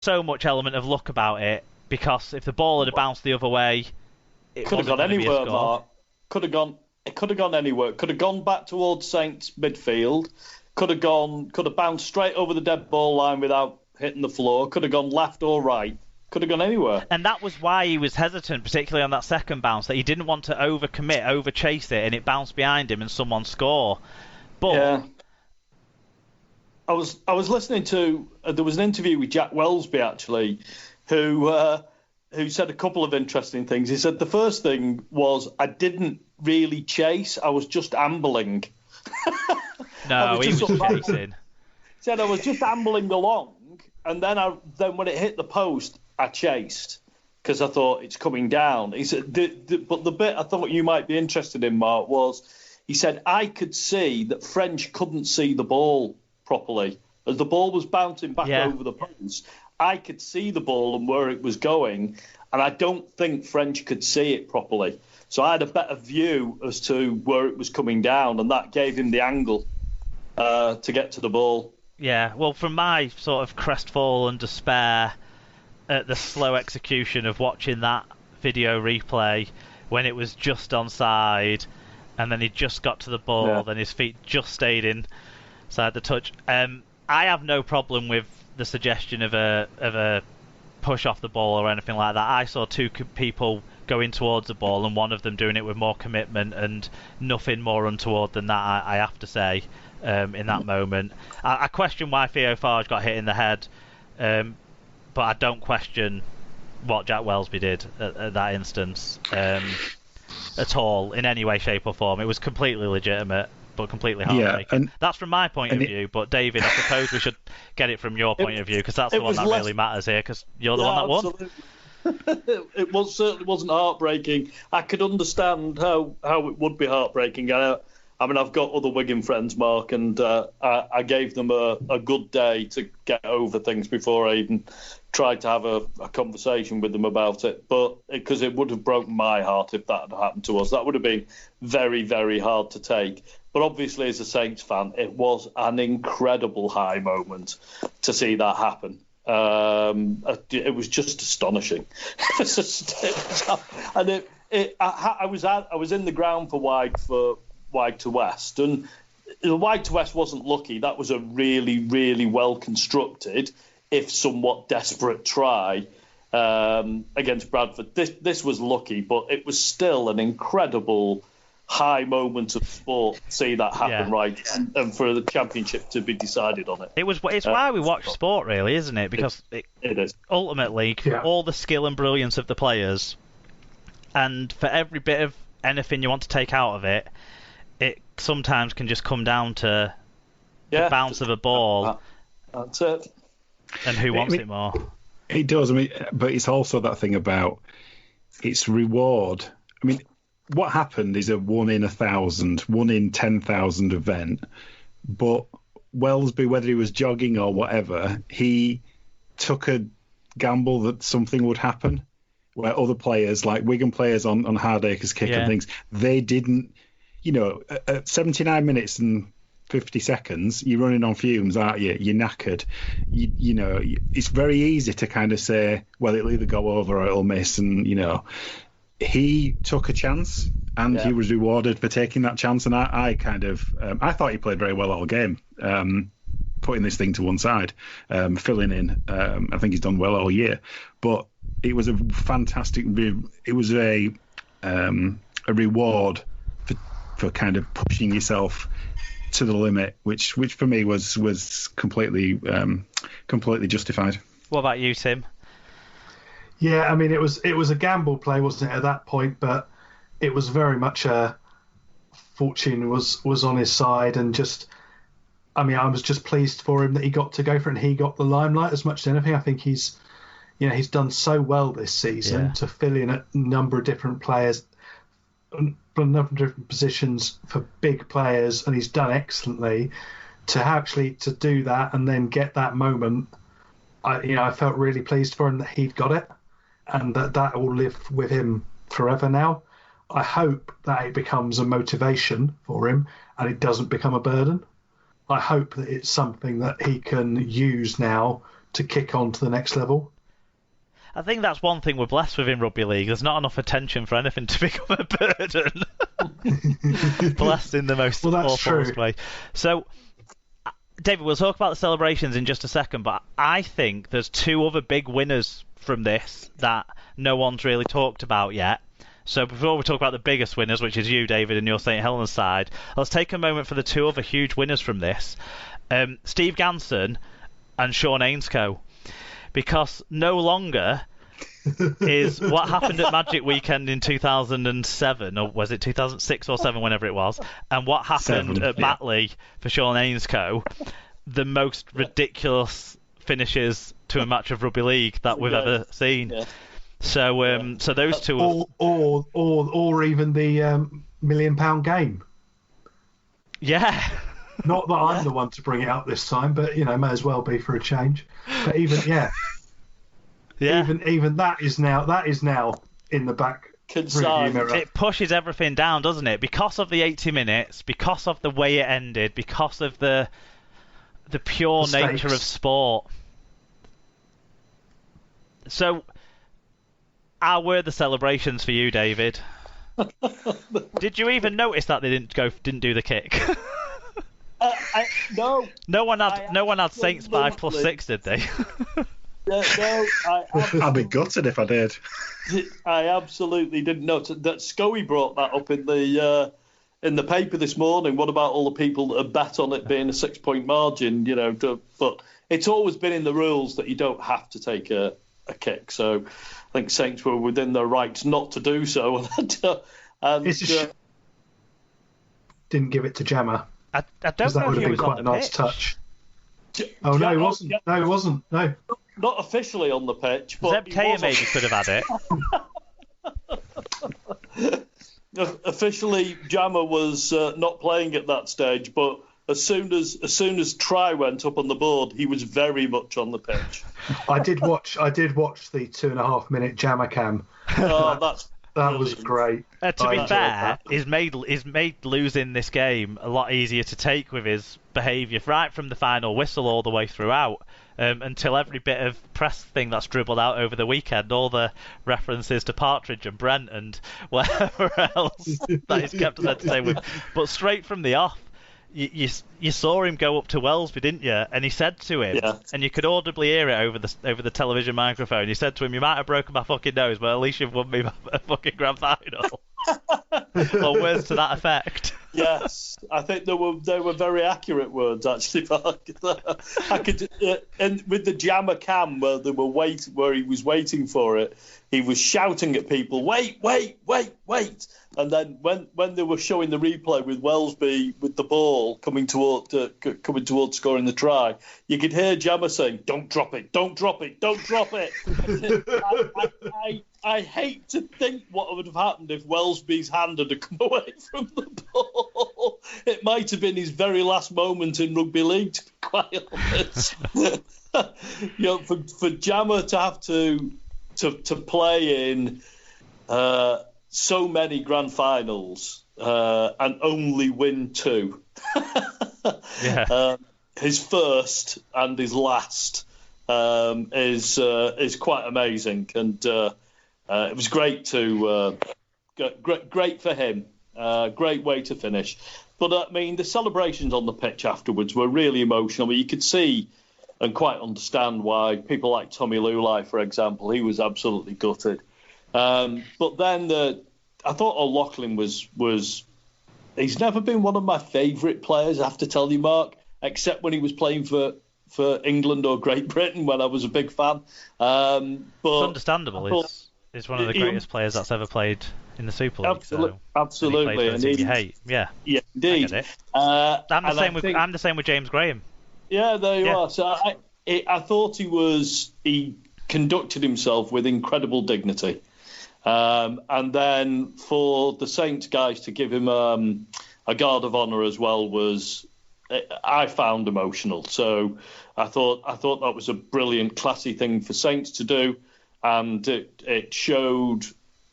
so much element of luck about it, because if the ball had bounced the other way, it could have wasn't gone going to be a anywhere, score. Mark. It could have gone anywhere. Could have gone back towards Saints midfield. Could have bounced straight over the dead ball line without hitting the floor. Could have gone left or right. Could have gone anywhere. And that was why he was hesitant, particularly on that second bounce, that he didn't want to overcommit, overchase it, and it bounced behind him and someone score. But yeah. I was listening to there was an interview with Jack Welsby actually, who said a couple of interesting things. He said the first thing was I didn't really chase, I was just ambling. No, he was chasing. He said I was just ambling along, and then when it hit the post, I chased because I thought it's coming down. He said, but the bit I thought you might be interested in, Mark, was he said I could see that French couldn't see the ball properly as the ball was bouncing back over the post. I could see the ball and where it was going, and I don't think French could see it properly. So I had a better view as to where it was coming down, and that gave him the angle to get to the ball. Yeah, well, from my sort of crestfallen despair at the slow execution of watching that video replay when it was just onside, and then he just got to the ball, then his feet just stayed inside the touch. I have no problem with the suggestion of a push off the ball or anything like that. I saw two people going towards the ball, and one of them doing it with more commitment, and nothing more untoward than that, I have to say, in that moment. I question why Theo Farge got hit in the head, but I don't question what Jack Welsby did at that instance at all, in any way, shape or form. It was completely legitimate, but completely heartbreaking. Yeah, and that's from my point of view, but David, I suppose we should get it from your point of view, because that's the one that really matters here, because you're the one that won. It certainly wasn't heartbreaking. I could understand how it would be heartbreaking. I mean, I've got other Wigan friends, Mark, and I gave them a good day to get over things before I even tried to have a conversation with them about it. But because it would have broken my heart if that had happened to us. That would have been very, very hard to take. But obviously, as a Saints fan, it was an incredible high moment to see that happen. It was just astonishing. And I was in the ground for wide to west, and the wide to west wasn't lucky. That was a really, really well constructed, if somewhat desperate try against Bradford. This was lucky, but it was still an incredible high moment of sport to see that happen, right? And for the championship to be decided on it. It's why we watch sport, really, isn't it? Because it is. Ultimately, all the skill and brilliance of the players, and for every bit of anything you want to take out of it, it sometimes can just come down to the bounce of a ball. That's it. And who wants it more? It does. I mean, but it's also that thing about its reward. I mean, what happened is a 1 in 1,000, 1 in 10,000 event. But Welsby, whether he was jogging or whatever, he took a gamble that something would happen. Where other players, like Wigan players on Hardacre's kick and things, they didn't. You know, at 79 minutes and 50 seconds, you're running on fumes, aren't you? You're knackered. You know, it's very easy to kind of say, well, it'll either go over or it'll miss. And, you know, he took a chance and he was rewarded for taking that chance. And I kind of, I thought he played very well all game, putting this thing to one side, filling in. I think he's done well all year. But it was a fantastic, it was a reward for kind of pushing yourself to the limit, which for me was completely justified. What about you, Tim? Yeah, I mean, it was a gamble play, wasn't it, at that point? But it was very much fortune was on his side, and just, I mean, I was just pleased for him that he got to go for it and he got the limelight as much as anything. I think he's done so well this season to fill in a number of different players, a number of different positions for big players, and he's done excellently. To do that and then get that moment, I felt really pleased for him that he'd got it, and that will live with him forever now. I hope that it becomes a motivation for him and it doesn't become a burden. I hope that it's something that he can use now to kick on to the next level. I think that's one thing we're blessed with in rugby league. There's not enough attention for anything to become a burden. Blessed in the most awful way. So, David, we'll talk about the celebrations in just a second, but I think there's two other big winners from this that no one's really talked about yet. So before we talk about the biggest winners, which is you, David, and your St Helens side, let's take a moment for the two other huge winners from this, Steve Ganson and Sean Ainscoe. Because no longer is what happened at Magic Weekend in 2007, or was it 2006 or 7, whenever it was, and what happened at Batley for Sean Ainscoe, the most ridiculous finishes to a match of rugby league that we've ever seen. Yeah. So, so those two, or even the £1 million game. Yeah. Not that I'm the one to bring it up this time, but may as well be for a change. But even even that is now in the back. It pushes everything down, doesn't it? Because of the 80 minutes, because of the way it ended, because of the pure nature of sport. So, how were the celebrations for you, David? Did you even notice that they didn't do the kick? No. No one had Saints by +6, did they? No, I'd be gutted if I did. I absolutely didn't know that. Scoey brought that up in the paper this morning. What about all the people that have bet on it being a 6-point margin? But it's always been in the rules that you don't have to take a kick. So I think Saints were within their rights not to do so. And didn't give it to Jammer. I don't know if he was on the nice pitch. Touch. No, he wasn't. No, he wasn't. No. Not officially on the pitch, but Zeb Taylor maybe could have had it. Officially, Jammer was not playing at that stage, but as soon as try went up on the board, he was very much on the pitch. I did watch the 2.5-minute Jammer cam. Oh, that was great. To be fair, he's made losing this game a lot easier to take with his behaviour right from the final whistle all the way throughout, until every bit of press thing that's dribbled out over the weekend, all the references to Partridge and Brent and whatever else that he's kept us entertained with. But straight from the off, you saw him go up to Wellesby, didn't you? And he said to him, and you could audibly hear it over the television microphone. He said to him, "You might have broken my fucking nose, but at least you've won me a fucking grand final." Or words to that effect. Yes, I think they were very accurate words actually. I could, and with the Jammer cam where he was waiting for it, he was shouting at people, "Wait!" And then when they were showing the replay with Wellesby with the ball coming towards scoring the try, you could hear Jammer saying, "Don't drop it! Don't drop it! Don't drop it!" I hate to think what would have happened if Wellesby's hand had come away from the ball. It might have been his very last moment in rugby league, to be quite honest. For Jammer to have to play in so many grand finals and only win 2. His first and his last is quite amazing, and it was great great for him. Great way to finish. But I mean, the celebrations on the pitch afterwards were really emotional. I mean, you could see and quite understand why people like Tommy Lulai, for example, he was absolutely gutted. But then I thought O'Loughlin was he's never been one of my favourite players, I have to tell you, Mark, except when he was playing for England or Great Britain when I was a big fan. But it's understandable. He's one of the greatest players that's ever played in the Super League. Absolutely. And you hate. Yeah, indeed. I'm the same with James Graham. Yeah, there you are. So I thought he conducted himself with incredible dignity. And then for the Saints guys to give him a guard of honour as well I found emotional. So I thought that was a brilliant, classy thing for Saints to do, and it showed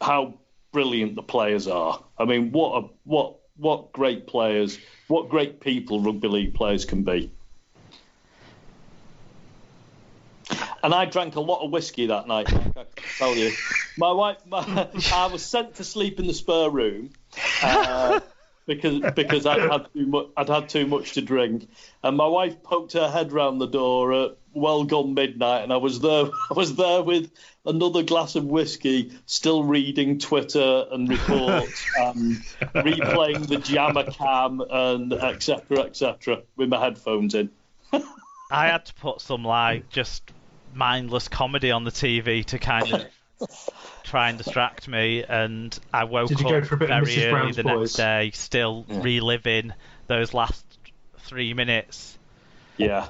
how brilliant the players are. I mean, what great players, what great people rugby league players can be. And I drank a lot of whiskey that night, Mark, I can tell you. My wife, I was sent to sleep in the spare room because I'd had too much to drink. And my wife poked her head round the door at well gone midnight, and I was there with another glass of whiskey, still reading Twitter and reports and replaying the Jammer Cam and etc. with my headphones in. I had to put some just mindless comedy on the TV to kind of try and distract me, and I woke up very early the next day, still reliving those last 3 minutes. Yeah.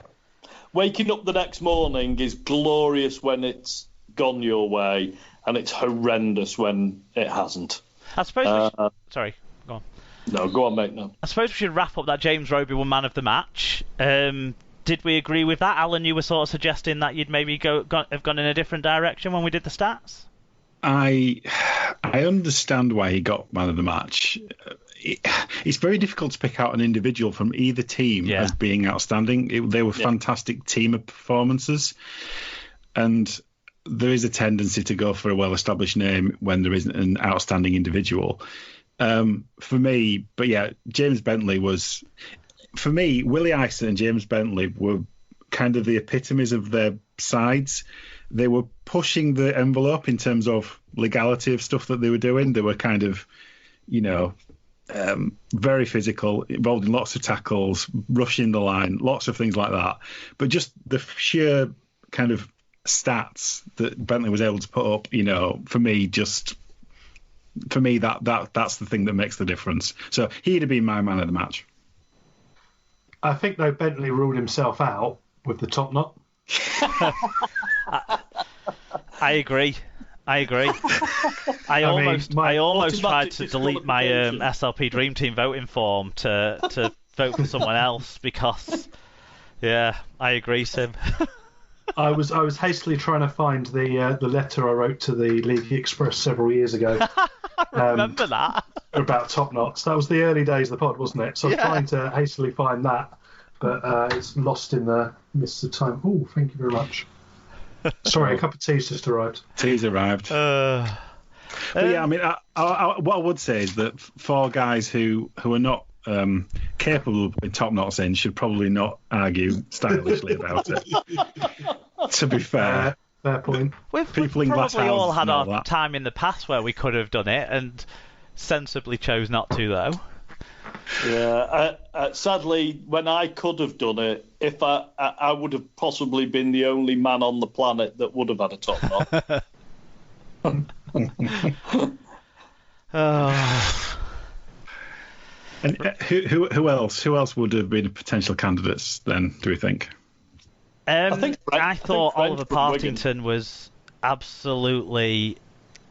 Waking up the next morning is glorious when it's gone your way, and it's horrendous when it hasn't. I suppose sorry, go on. No, go on, mate, no. I suppose we should wrap up that James Roby won man of the match. Did we agree with that? Alan, you were sort of suggesting that you'd maybe have gone in a different direction when we did the stats? I understand why he got man of the match. It's very difficult to pick out an individual from either team as being outstanding. They were fantastic team of performances, and there is a tendency to go for a well-established name when there isn't an outstanding individual. For me, but yeah, James Bentley was... For me, Willie Ison and James Bentley were kind of the epitomes of their sides. They were pushing the envelope in terms of legality of stuff that they were doing. They were kind of, very physical, involved in lots of tackles, rushing the line, lots of things like that. But just the sheer kind of stats that Bentley was able to put up, for me, that's the thing that makes the difference. So he'd have been my man of the match. I think, though, Bentley ruled himself out with the top knot. I agree. I almost tried to delete my SLP Dream Team voting form to vote for someone else because, I agree, Sim. I was hastily trying to find the letter I wrote to the League Express several years ago. I remember that. About top knots. That was the early days of the pod, wasn't it? So I was trying to hastily find that, but it's lost in the midst of time. Oh, thank you very much. Sorry, a cup of tea's just arrived. Tea's arrived. But yeah, I mean, what I would say is that for guys who are not capable of putting top knots in should probably not argue stylishly about it. To be fair. Fair point. We've probably all had our time in the past where we could have done it and sensibly chose not to, though. Yeah, sadly, when I could have done it, if I would have possibly been the only man on the planet that would have had a top knot. And who else would have been potential candidates then? Do we think? I thought Oliver Partington was absolutely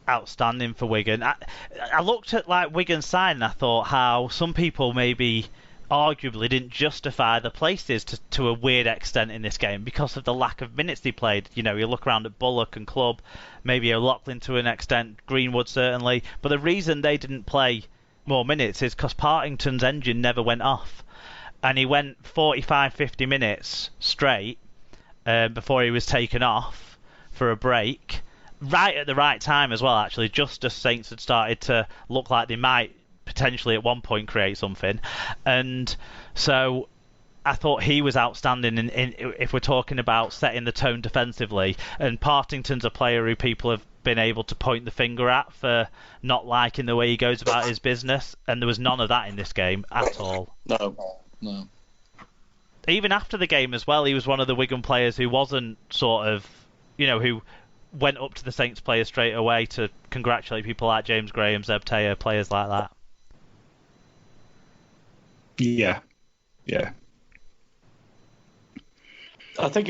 outstanding for Wigan. I looked at Wigan's side and I thought how some people maybe arguably didn't justify the places to a weird extent in this game because of the lack of minutes they played. You look around at Bullock and Clubb, maybe O'Loughlin to an extent, Greenwood certainly, but the reason they didn't play more minutes is because Partington's engine never went off, and he went 45-50 minutes straight before he was taken off for a break, right at the right time as well, actually, just as Saints had started to look like they might potentially at one point create something. And so I thought he was outstanding in if we're talking about setting the tone defensively. And Partington's a player who people have been able to point the finger at for not liking the way he goes about his business, and there was none of that in this game at all. No. Even after the game as well, he was one of the Wigan players who wasn't sort of, who went up to the Saints players straight away to congratulate people like James Graham, Zeb Taylor, players like that. Yeah. I think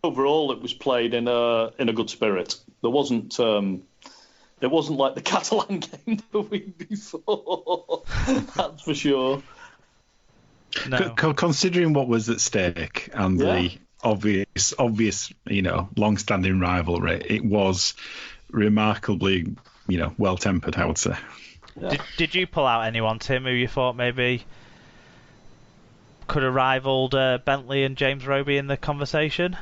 overall it was played in a good spirit. There wasn't it wasn't like the Catalan game the week before. That's for sure. No. Considering what was at stake and the obvious, long-standing rivalry, it was remarkably, well-tempered, I would say. Yeah. Did you pull out anyone, Tim, who you thought maybe could have rivaled Bentley and James Roby in the conversation?